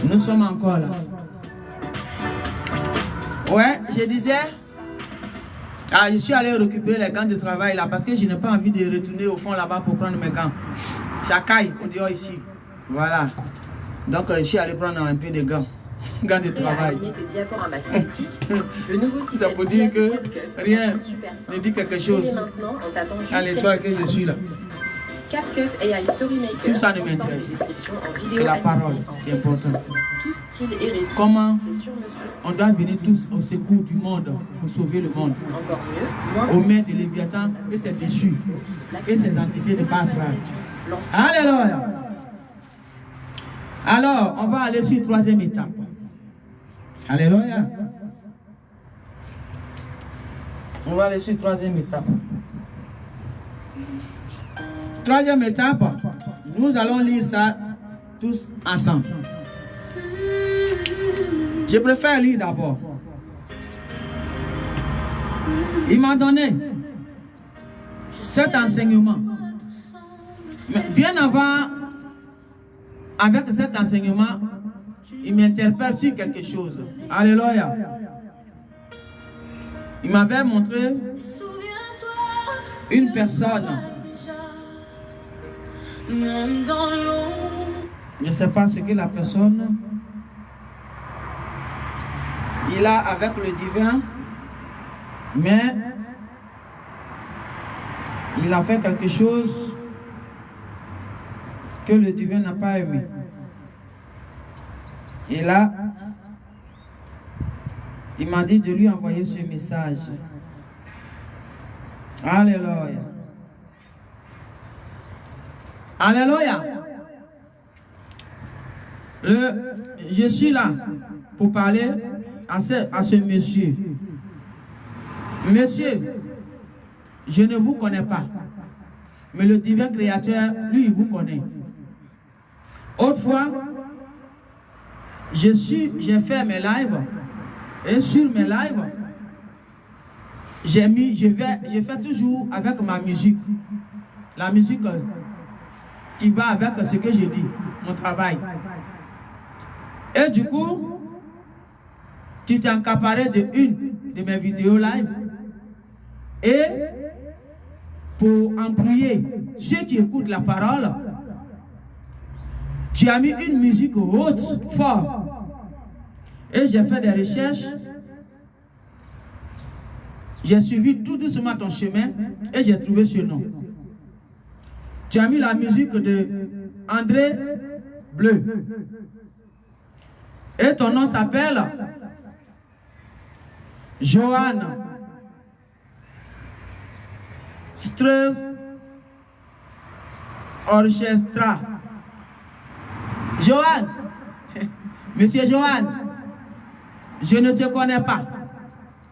Nous sommes encore là. Ouais, je disais, je suis allé récupérer les gants de travail là parce que je n'ai pas envie de retourner au fond là-bas pour prendre mes gants. Ça caille, on dirait ici. Voilà. Donc je suis allé prendre un peu de gants. Gants de travail. Ça peut dire que rien ne dit quelque chose. Allez, toi que je suis là. Tout ça ne m'intéresse pas. C'est la parole qui est importante. Comment on doit venir tous au secours du monde pour sauver le monde. Au maître de Léviathan et ses déchus et ses entités de basse rade. Alléluia. Alors, on va aller sur la troisième étape. Alléluia. On va aller sur la troisième étape. Troisième étape, nous allons lire ça tous ensemble. Je préfère lire d'abord. Il m'a donné cet enseignement. Mais bien avant, avec cet enseignement, il m'interpelle sur quelque chose. Alléluia. Il m'avait montré une personne. Je ne sais pas ce que la personne il a avec le divin, mais il a fait quelque chose que le divin n'a pas aimé. Et là, il m'a dit de lui envoyer ce message. Alléluia. Alléluia. Je suis là pour parler à ce monsieur. Monsieur, je ne vous connais pas. Mais le divin créateur, lui, il vous connaît. Autrefois, j'ai fait mes lives. Et sur mes lives, je fais toujours avec ma musique. La musique qui va avec ce que je dis, mon travail. Et du coup, tu t'es accaparé de une de mes vidéos live. Et pour embrouiller ceux qui écoutent la parole, tu as mis une musique haute, forte. Et j'ai fait des recherches. J'ai suivi tout doucement ton chemin et j'ai trouvé ce nom. Tu as mis la musique de André Bleu. Et ton nom s'appelle Johan Strauss Orchestra. Johan, Monsieur Johan, je ne te connais pas,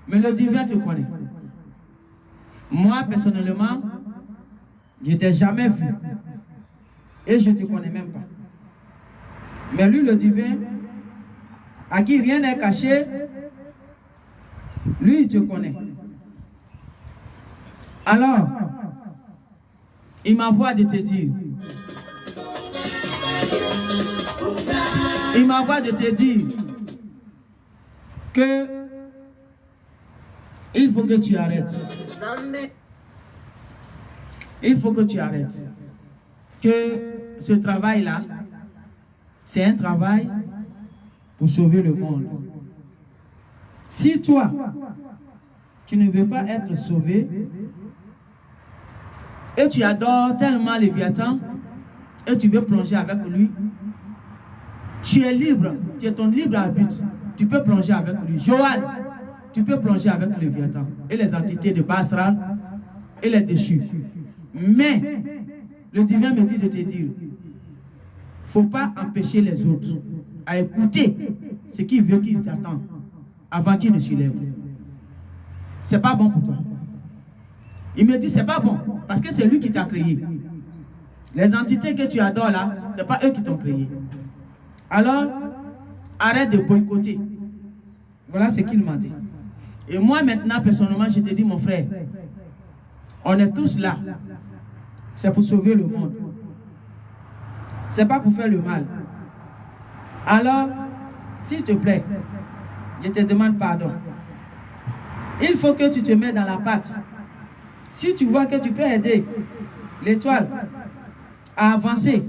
mais le divin te connaît. Moi, personnellement, je ne t'ai jamais vu. Et je ne te connais même pas. Mais lui, le divin, à qui rien n'est caché, lui, il te connaît. Alors, il m'envoie de te dire. Il m'envoie de te dire que il faut que tu arrêtes. Il faut que tu arrêtes. Que ce travail-là, c'est un travail pour sauver le monde. Si toi, tu ne veux pas être sauvé, et tu adores tellement Léviathan, et tu veux plonger avec lui, tu es libre, tu es ton libre arbitre, tu peux plonger avec lui. Johan, tu peux plonger avec Léviathan et les entités de bas astral et les déchus. Mais le divin me dit de te dire, il ne faut pas empêcher les autres à écouter ce qu'il veut qu'ils t'attendent avant qu'ils ne se lèvent. C'est pas bon pour toi. Il me dit c'est pas bon parce que c'est lui qui t'a créé. Les entités que tu adores là, ce n'est pas eux qui t'ont créé. Alors, arrête de boycotter. Voilà ce qu'il m'a dit. Et moi maintenant, personnellement, je te dis mon frère, on est tous là. C'est pour sauver le monde. C'est pas pour faire le mal. Alors, s'il te plaît, je te demande pardon. Il faut que tu te mettes dans la pâte. Si tu vois que tu peux aider l'étoile à avancer,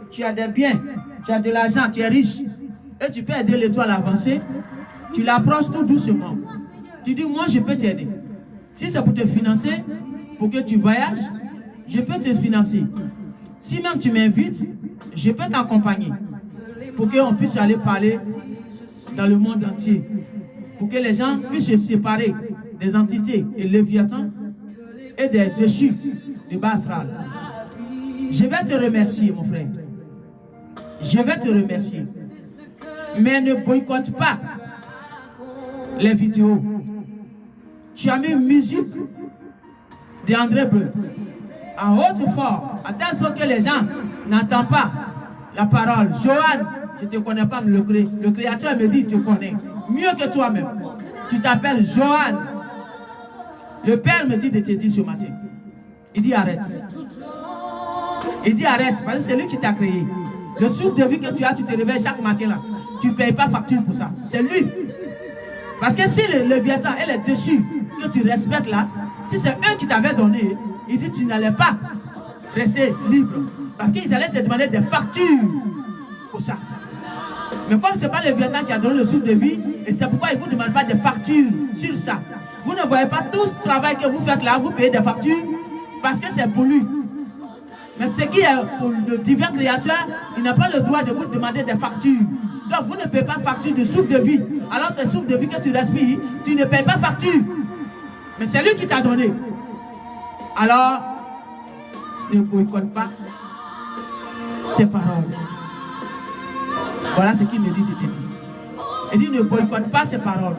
tu as des biens, tu as de l'argent, tu es riche, et tu peux aider l'étoile à avancer, tu l'approches tout doucement. Tu dis, moi je peux t'aider. Si c'est pour te financer, pour que tu voyages, je peux te financer. Si même tu m'invites, je peux t'accompagner pour qu'on puisse aller parler dans le monde entier. Pour que les gens puissent se séparer des entités et léviathans et des déchus du bas astral. Je vais te remercier, mon frère. Je vais te remercier. Mais ne boycotte pas les vidéos. Tu as mis une musique d'André Beu en haute fort, à telle sorte que les gens n'entendent pas la parole. Johan, je ne te connais pas, le Créateur me dit, il te connaît mieux que toi-même. Tu t'appelles Johan. Le Père me dit de te dire ce matin. Il dit arrête. Il dit arrête, parce que c'est lui qui t'a créé. Le souffle de vie que tu as, tu te réveilles chaque matin là. Tu ne payes pas facture pour ça. C'est lui. Parce que si le Léviathan et les déchus que tu respectes là, si c'est eux qui t'avaient donné, il dit tu n'allais pas rester libre. Parce qu'ils allaient te demander des factures pour ça. Mais comme ce n'est pas le Léviathan qui a donné le souffle de vie, et c'est pourquoi il ne vous demande pas de factures sur ça. Vous ne voyez pas tout ce travail que vous faites là, vous payez des factures, parce que c'est pour lui. Mais ce qui est pour le divin créateur, il n'a pas le droit de vous demander des factures. Donc vous ne payez pas facture de souffle de vie. Alors tes souffles de vie que tu respires, tu ne payes pas facture. Mais c'est lui qui t'a donné. Alors, ne boycotte pas ses paroles. Voilà ce qu'il me dit de te dire. Il dit ne boycotte pas ses paroles.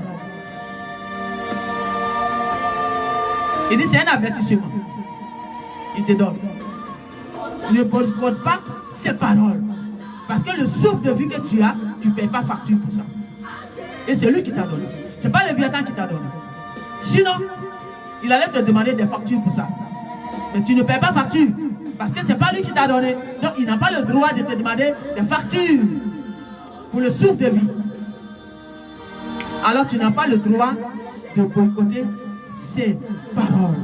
Il dit c'est un avertissement. Il te donne. Ne boycotte pas ses paroles. Parce que le souffle de vie que tu as, tu ne payes pas facture pour ça. Et c'est lui qui t'a donné. Ce n'est pas le Léviathan qui t'a donné. Sinon, il allait te demander des factures pour ça. Mais tu ne payes pas facture. Parce que ce n'est pas lui qui t'a donné. Donc il n'a pas le droit de te demander des factures pour le souffle de vie. Alors tu n'as pas le droit de boycotter ses paroles.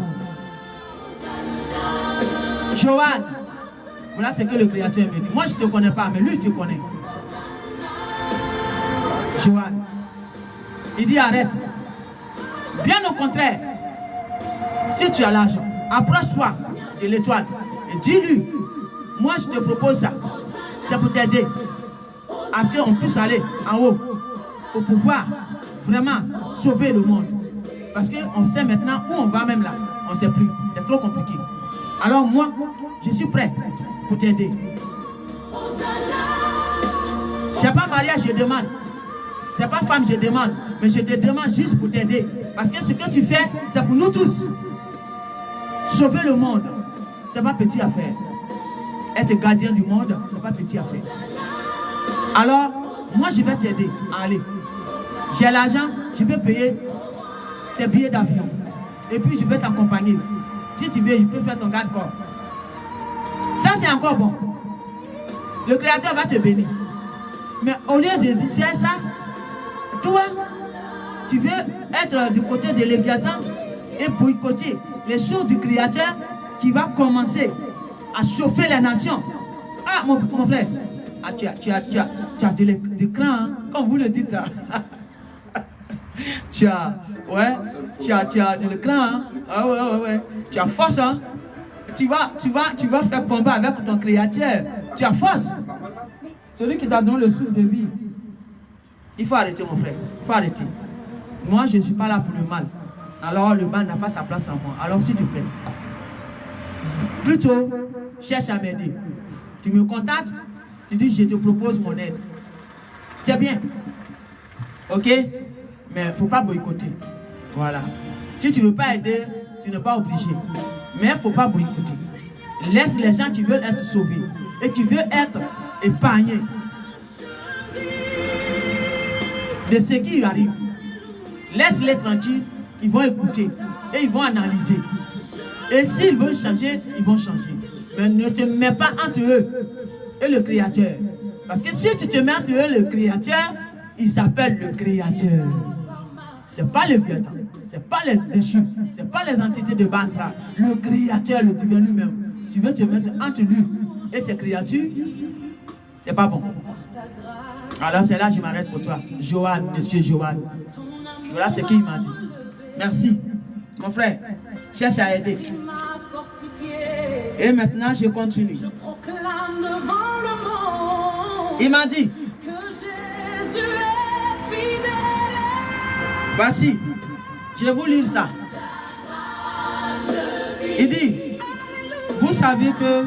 Johan, voilà ce que le Créateur me dit. Moi je ne te connais pas, mais lui il te connaît. Johan, il dit arrête. Bien au contraire, si tu as l'argent, approche-toi de l'étoile et dis-lui, moi je te propose ça. C'est pour t'aider à ce qu'on puisse aller en haut pour pouvoir vraiment sauver le monde. Parce qu'on sait maintenant où on va même là. On ne sait plus. C'est trop compliqué. Alors moi, je suis prêt pour t'aider. Ce n'est pas mariage, je demande. Ce n'est pas femme, je demande. Mais je te demande juste pour t'aider. Parce que ce que tu fais, c'est pour nous tous. Sauver le monde, ce n'est pas petit à faire. Être gardien du monde, ce n'est pas petit à faire. Alors, moi je vais t'aider à aller. J'ai l'argent, je vais payer tes billets d'avion. Et puis je vais t'accompagner. Si tu veux, je peux faire ton garde-corps. Ça c'est encore bon. Le Créateur va te bénir. Mais au lieu de faire ça, toi, tu veux être du côté de Léviathan et boycotter les choses du Créateur qui va commencer à chauffer les nations. Ah, mon frère, ah, tu as des crans, hein, comme vous le dites. Hein. tu as de l'écran, hein. Ah, ouais. Tu as force, hein. Tu vas faire combat avec ton Créateur. Tu as force. Celui qui t'a donné le souffle de vie. Il faut arrêter, mon frère. Il faut arrêter. Moi, je ne suis pas là pour le mal. Alors, le mal n'a pas sa place en moi. Alors, s'il te plaît, plutôt, cherche à m'aider. Tu me contactes, tu dis, je te propose mon aide. C'est bien. Ok? Mais il ne faut pas boycotter. Voilà. Si tu ne veux pas aider, tu n'es pas obligé. Mais il ne faut pas boycotter. Laisse les gens qui veulent être sauvés et qui veulent être épargnés de ce qui arrive. Laisse-les tranquilles, ils vont écouter et ils vont analyser. Et s'ils veulent changer, ils vont changer. Mais ne te mets pas entre eux et le Créateur. Parce que si tu te mets à tuer le créateur, il s'appelle le créateur. Ce n'est pas le Léviathan, ce n'est pas les déchus, ce n'est pas les entités de Basra. Le créateur, le divin lui-même. Tu veux te mettre entre lui et ses créatures, c'est pas bon. Alors c'est là que je m'arrête pour toi. Johan, monsieur Johan. Voilà ce qu'il m'a dit. Merci. Mon frère, cherche à aider. Et maintenant, je continue. Il m'a dit, voici, je vais vous lire ça. Il dit, vous savez que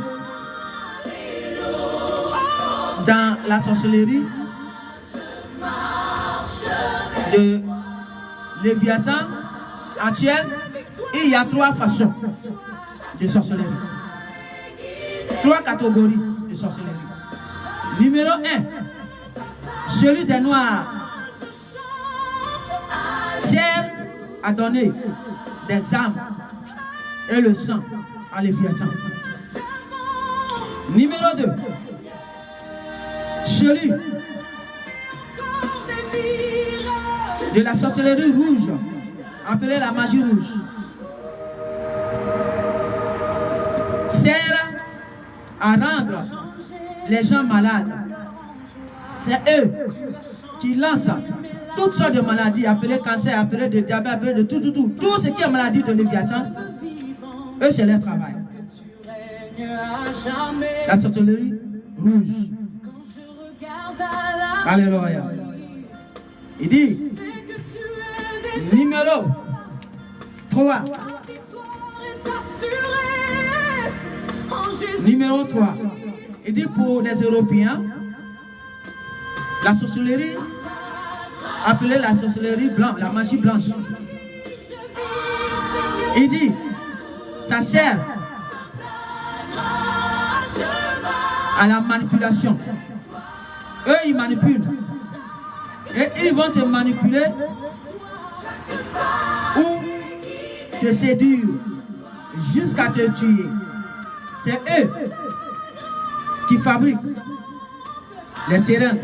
dans la sorcellerie de Léviathan actuel, il y a 3 façons de sorcellerie. 3 catégories de sorcellerie. Numéro 1, celui des Noirs sert à donner des âmes et le sang à Léviathan. Numéro 2, celui de la sorcellerie rouge, appelée la magie rouge, sert à rendre les gens malades. C'est eux qui lancent toutes sortes de maladies, appelées cancer, appelées de diabète, appelées de tout ce qui est maladie de Léviathan. Eux, c'est leur travail. La sorcellerie rouge. Alléluia. Il dit, numéro 3. Numéro 3. Il dit pour les Européens, la sorcellerie, appelée la sorcellerie blanche, la magie blanche. Il dit, ça sert à la manipulation. Eux, ils manipulent. Et ils vont te manipuler ou te séduire jusqu'à te tuer. C'est eux qui fabriquent les seringues,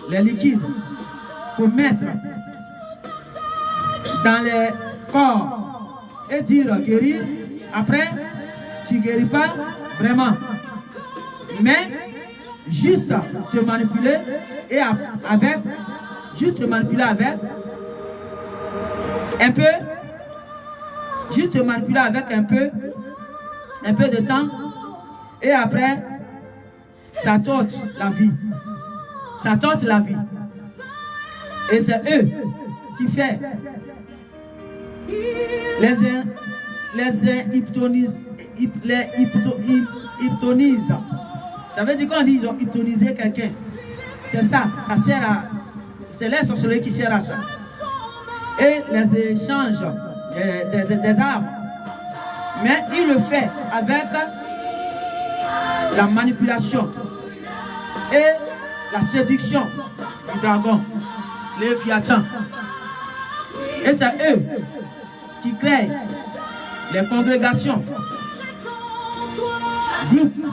les liquides pour mettre dans les corps et dire guérir. Après, tu ne guéris pas vraiment. Mais juste te manipuler et avec, juste te manipuler avec un peu, juste te manipuler avec un peu de temps et après, ça torche la vie. Ça torche la vie. Et c'est eux qui font les hypnotisent. Ça veut dire qu'on dit qu'ils ont hypnotisé quelqu'un. C'est ça, ça sert à... C'est les sorcelleries qui servent à ça. Et les échanges des armes. Mais il le fait avec la manipulation et la séduction du dragon, Léviathan. Et c'est eux qui créent les congrégations, groupes,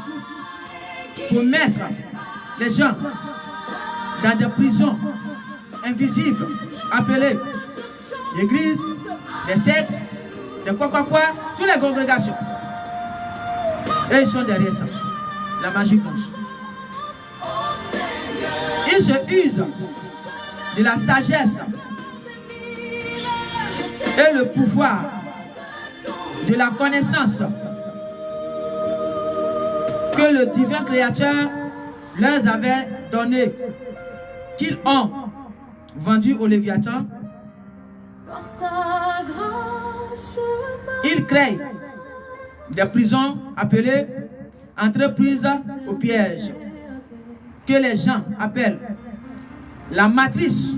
pour mettre les gens dans des prisons invisibles, appelées l'église, les sectes, des quoi, toutes les congrégations. Et ils sont derrière ça, la magie blanche. Ils se usent de la sagesse et le pouvoir de la connaissance que le divin créateur leur avait donné, qu'ils ont vendu au Léviathan. Ils créent des prisons appelées entreprises au piège, que les gens appellent la matrice.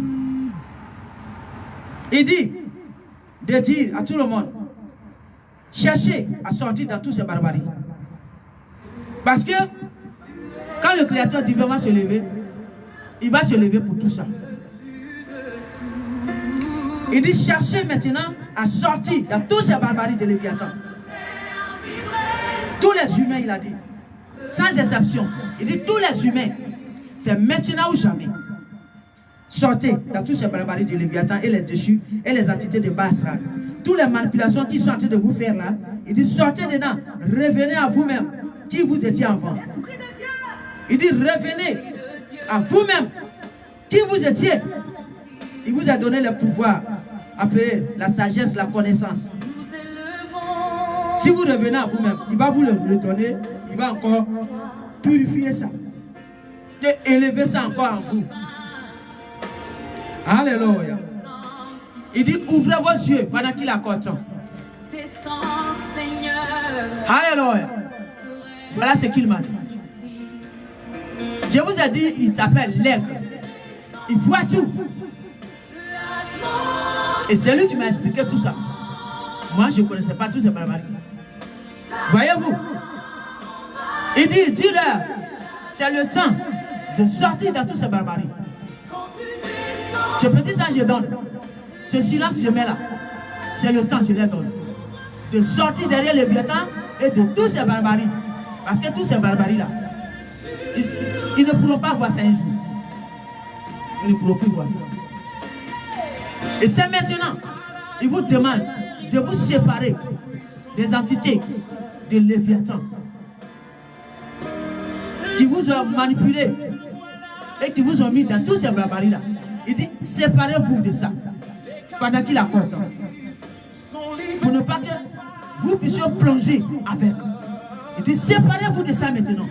Il dit de dire à tout le monde, cherchez à sortir dans toutes ces barbaries. Parce que quand le Créateur divin va se lever, il va se lever pour tout ça. Il dit cherchez maintenant à sortir dans toutes ces barbaries de Léviathan. Tous les humains, il a dit, sans exception. Il dit tous les humains, C'est maintenant ou jamais. Sortez dans tous ces barbaries du Léviathan et les déchus et les entités de Basra. Toutes les manipulations qui sont en train de vous faire là, il dit sortez dedans, revenez à vous-même, qui vous étiez avant. Il dit revenez à vous-même, qui vous étiez. Il vous a donné le pouvoir, appelé la sagesse, la connaissance. Si vous revenez à vous-même, il va vous le redonner, il va encore purifier ça, et élever ça encore en vous. Alléluia. Il dit ouvrez vos yeux pendant qu'il accorde temps. Alléluia. Voilà ce qu'il m'a dit. Je vous ai dit, il s'appelle l'aigle. Il voit tout. Et c'est lui qui m'a expliqué tout ça. Moi, je ne connaissais pas tous ces barbaries. Voyez-vous? Il dit, dis-leur, c'est le temps de sortir dans toutes ces barbaries. Ce petit temps, je donne. Ce silence, je mets là. C'est le temps, je les donne. De sortir derrière les Léviathan et de toutes ces barbaries. Parce que toutes ces barbaries-là, ils ne pourront pas voir ça un jour. Ils ne pourront plus voir ça. Et c'est maintenant, il vous demande de vous séparer des entités de Léviathan qui vous ont manipulé et qui vous ont mis dans toutes ces barbaries-là. Il dit, séparez-vous de ça pendant qu'il accorde temps. Pour ne pas que vous puissiez plonger avec. Il dit, séparez-vous de ça maintenant.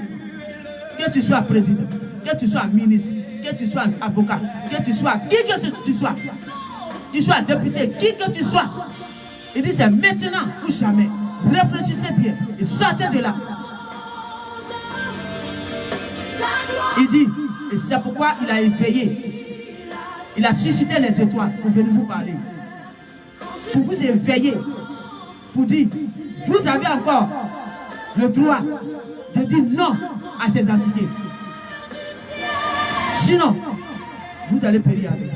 Que tu sois président, que tu sois ministre, que tu sois avocat, que tu sois qui que tu sois député, qui que tu sois. Il dit, c'est maintenant ou jamais. Réfléchissez bien et sortez de là. Il dit, et c'est pourquoi il a éveillé. Il a suscité les étoiles pour venir vous parler. Pour vous éveiller. Pour dire, vous avez encore le droit de dire non à ces entités. Sinon, vous allez périr avec.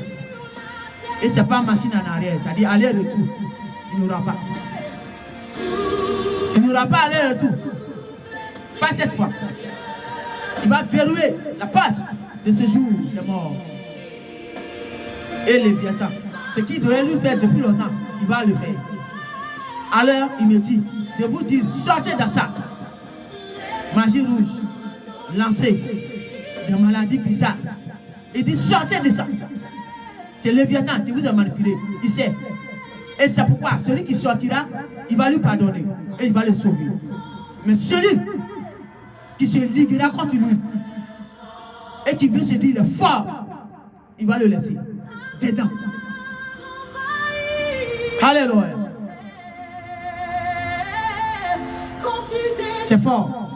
Et ce n'est pas machine en arrière, c'est-à-dire aller-retour. Il n'y aura pas. Il n'y aura pas aller-retour. Pas cette fois. Il va verrouiller la porte de ce jour de mort. Et Léviathan, ce qu'il devait lui faire depuis longtemps, il va le faire. Alors, il me dit, de vous dire, sortez de ça. Magie rouge, lancez des maladies bizarres. Il dit, sortez de ça. C'est Léviathan qui vous a manipulé. Il sait. Et c'est pourquoi celui qui sortira, il va lui pardonner. Et il va le sauver. Mais celui qui se liguera contre lui et qui veut se dire le fort, il va le laisser dedans. Alléluia. C'est fort.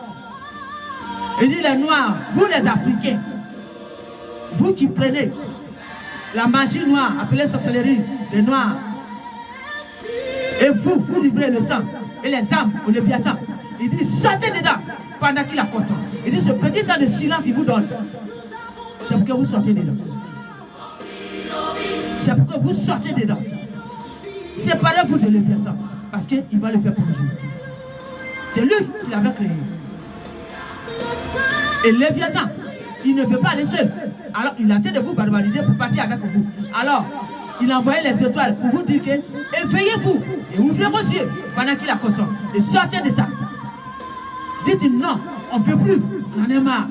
Il dit les Noirs, vous les Africains, vous qui prenez la magie noire, appelée sorcellerie, les Noirs, et vous livrez le sang et les âmes au Léviathan. Il dit sortez dedans pendant qu'il a content. Il dit ce petit temps de silence il vous donne. C'est pour que vous sortez dedans. C'est pour que vous sortez dedans. Séparez-vous de Léviathan parce qu'il va le faire plonger. C'est lui qui l'avait créé. Et Léviathan, il ne veut pas aller seul. Alors il a tenté de vous barbariser pour partir avec vous. Alors il a envoyé les étoiles pour vous dire que éveillez-vous et ouvrez vos yeux pendant qu'il a content. Et sortez de ça. Dites non, on ne veut plus. On en est marre.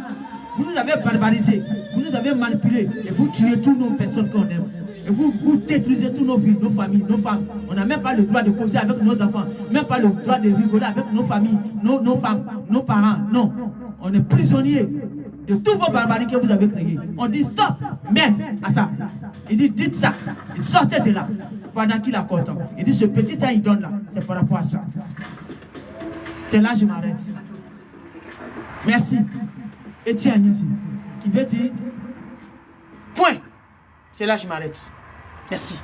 Vous nous avez barbarisés, vous nous avez manipulés et vous tuez toutes nos personnes qu'on aime. Et vous détruisez toutes nos vies, nos familles, nos femmes. On n'a même pas le droit de causer avec nos enfants, même pas le droit de rigoler avec nos familles, nos femmes, nos parents. Non, on est prisonniers de toutes vos barbaries que vous avez créées. On dit stop, merde à ça. Il dit dites ça, et sortez de là pendant qu'il a content. Il dit ce petit temps il donne là, c'est par rapport à ça. C'est là que je m'arrête. Merci. Etienne ici, qui veut dire point. C'est là que je m'arrête. Merci.